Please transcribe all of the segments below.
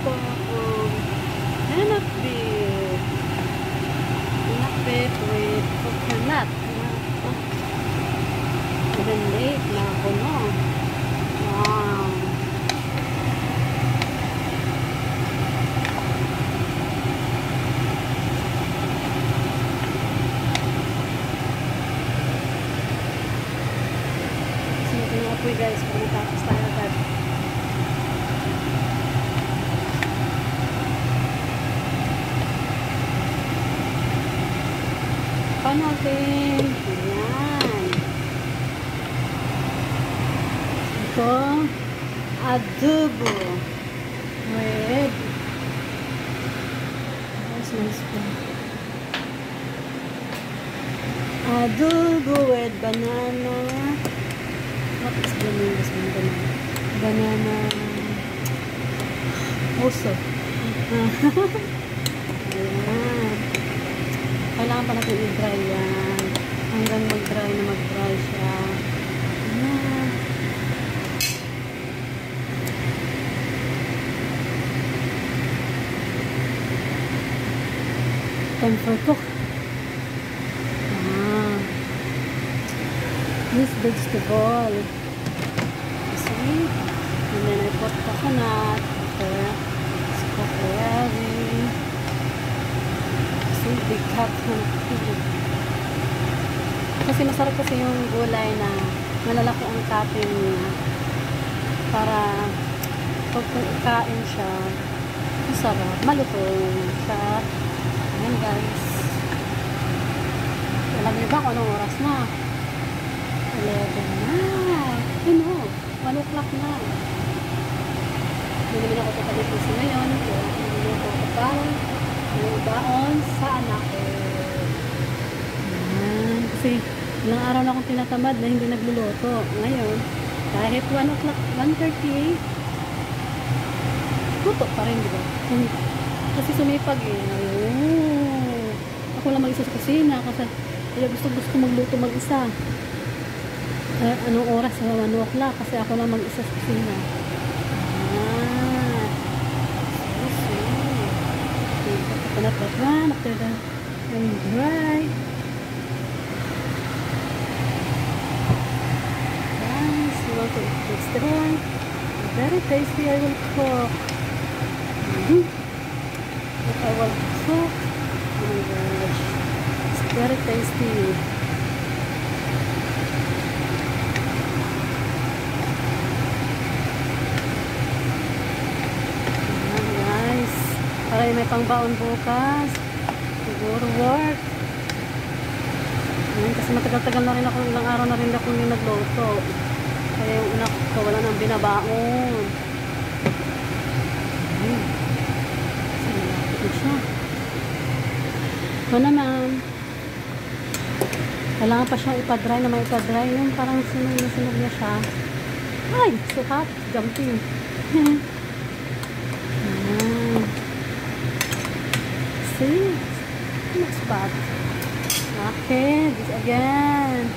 po henna beef. Henna beef with coconut. Even late na ako, no? Wow. Sunod yung apoy guys, kung natapos tayo agad. Natin. Ayan. Ito, adobo with adobo with banana. What is the name of this banana? Banana also. Ayan. Kailangan pa natin i-dry yan. Hanggang mag-dry na mag-dry siya. Ayan. Time for cook. This vegetable. See? And then I put coconut. Okay. It's coconut. Big cup. Kasi masarap kasi yung gulay na malalaki ang cutting niya para pag kain siya masarap, malutong siya. Ayan guys, alam niyo ba kung anong oras na? 11 na. Ano? 1 o'clock na. Hindi naman ako kapalitis ngayon kaya hindi ako kapal yung baon sa anak ko. Ayan. Kasi ilang araw na akong tinatamad na hindi nagluluto. Ngayon, kahit 1 o'clock, 1:30, luto pa rin, diba? Kasi sumipag eh. Ayun. Ako lang mag-isa sa kusina kasi gusto magluto mag-isa. Anong oras? 1 o'clock kasi ako lang mag-isa sa kusina. Coconut that one after that going dry. Guys, you want to eat this one? Very tasty. I will cook. But I will cook. Oh my gosh, it's very tasty. Para may pangbaon bukas. Siguro work. Ayan, kasi matagal-tagal na rin ako, ilang araw na rin ako hindi nagluto. Kaya yung anak ko wala nang binabaon. Ayan. Kasi malapit na siya. Ito naman. Kailangan pa siya ipa-dry na may ipa-dry. Yung parang sinog niya siya. Ay! So hot. Jumping. See? Next spot. Okay, this again.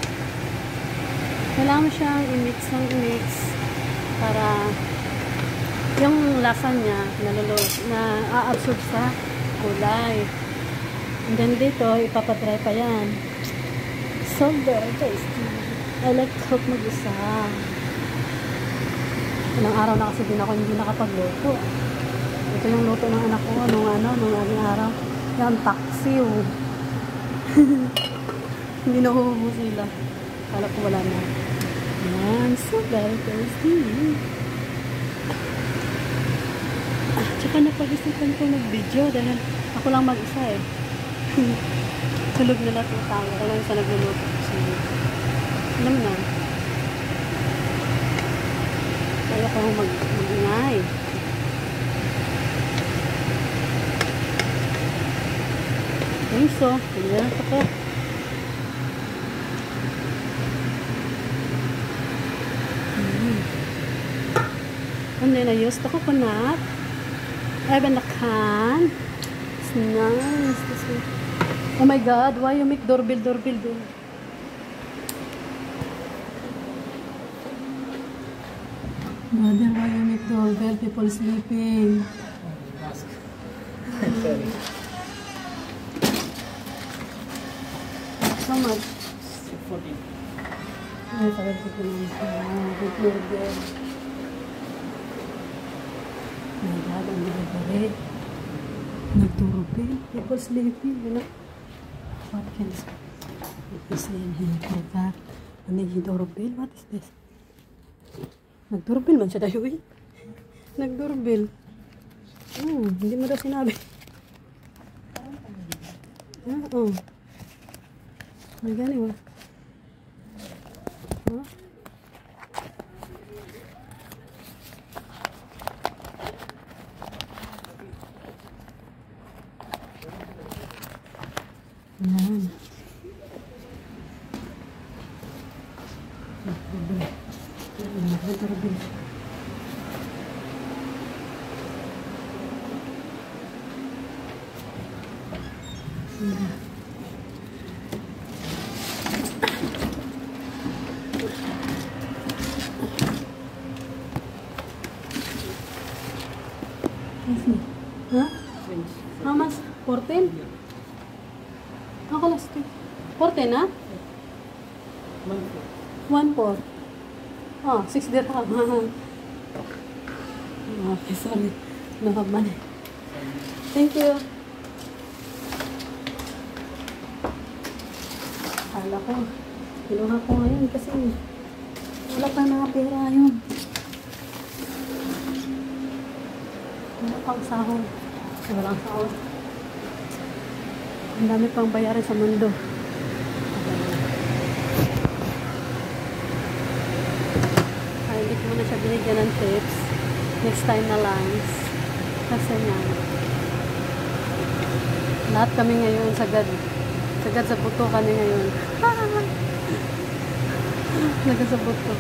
Kailangan mo siyang i-mix ng i-mix para yung lasa niya na-absorb sa gulay. And then dito, ipapadry pa yan. So very tasty. I like to cook mag-isa. Ilang araw na kasi din ako hindi nakapagluto. Ito yung luto ng anak ko nung aling araw. Yan, taxi oh. Hindi nahuhubo sila. Kala ko wala na. Yan, so very tasty. Tsaka napag-isipan ko mag-video dahil ako lang mag-isa eh. Tulog nila tutang. Ako lang sa nagluluto. Alam na. Kaya ko mag-ingay. So, yan ako. And then I used the coconut. I have in the can. It's nice. Oh my God, why you make doorbell do? Mother, why you make doorbell? People sleeping. Sorry. How much? 14. Ay, sabi ko naman. Good burger. My God, ang delivery. Nagdoorbell. People sleeping, you know. What can this be? Saying here for that. And then doorbell. What is this? Nagdoorbell man siya tayo eh. Nagdoorbell. Hindi mo daw sinabi. Oo. Magani ba? Huh? Yan. Nagdoorbell. Huh? How much? 14? Ako last 14, ha? 1-4. Oh, 6 dirham. Okay, sorry. No have money. Thank you. Akala ko, kinuha ko ngayon kasi wala pa mga pera yun. Wala pang sahod. Walang sahod. Ang dami pang bayaran sa mundo. Ay, hindi ko muna siya binigyan ng tips. Next time na lang. Kasi nga, lahat kami ngayon sagad sa buto kami ngayon. Sagad sa buto.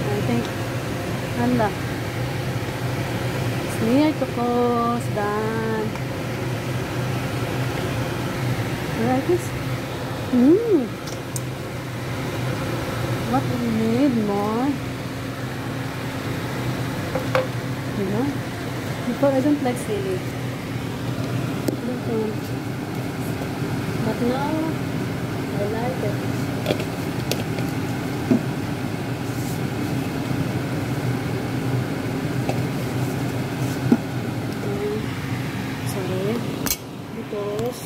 I think, hala. Sneer to close, done. Alright, this. What do we need more? You know? Before I don't like silly. But now, I like it. Sorry. Because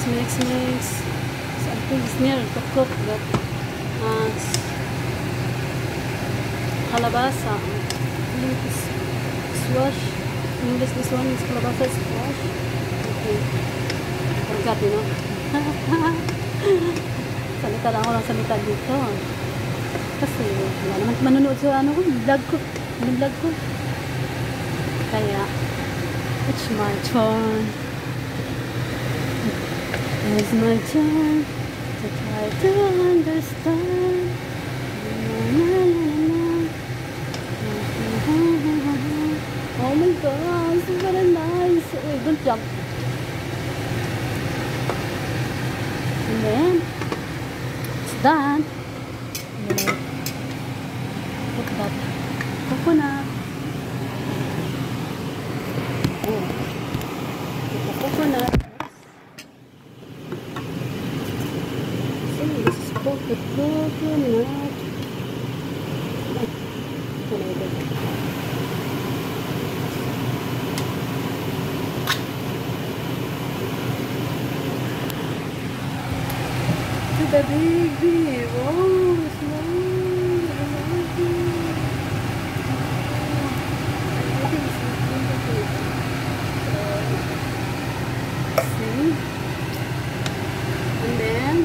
mix. Something is near to cook, but kalabasa. Squash. English, this one is kalabasa squash. Okay. Forgot, you know. Salita lang ako ng salita dito. Kasi wala naman manonood sa vlog ko. Vlog ko. Kaya, it's my turn. It's my turn to try to understand. Oh my God, it's very nice. Wait, don't jump. And then it's done. Put that coconut. Oh, put the coconut. Put the coconut. To the baby. Oh, it's nice. See? And then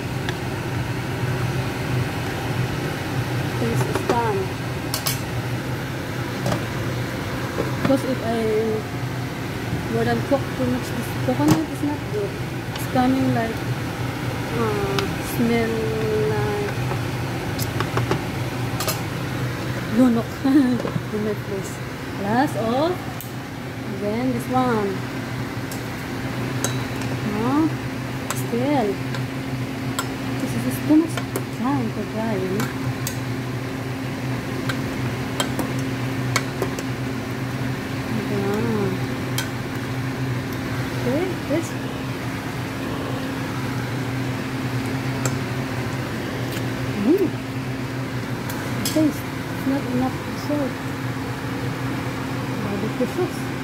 this is done. Because if I more than cook too much, this coconut is not good. It's coming like smell like lunok in my place. Last of then this one. still. This is too much time to dry, you know? Yeah. Okay, this. Taste. It's not enough salt. Barbecue sauce.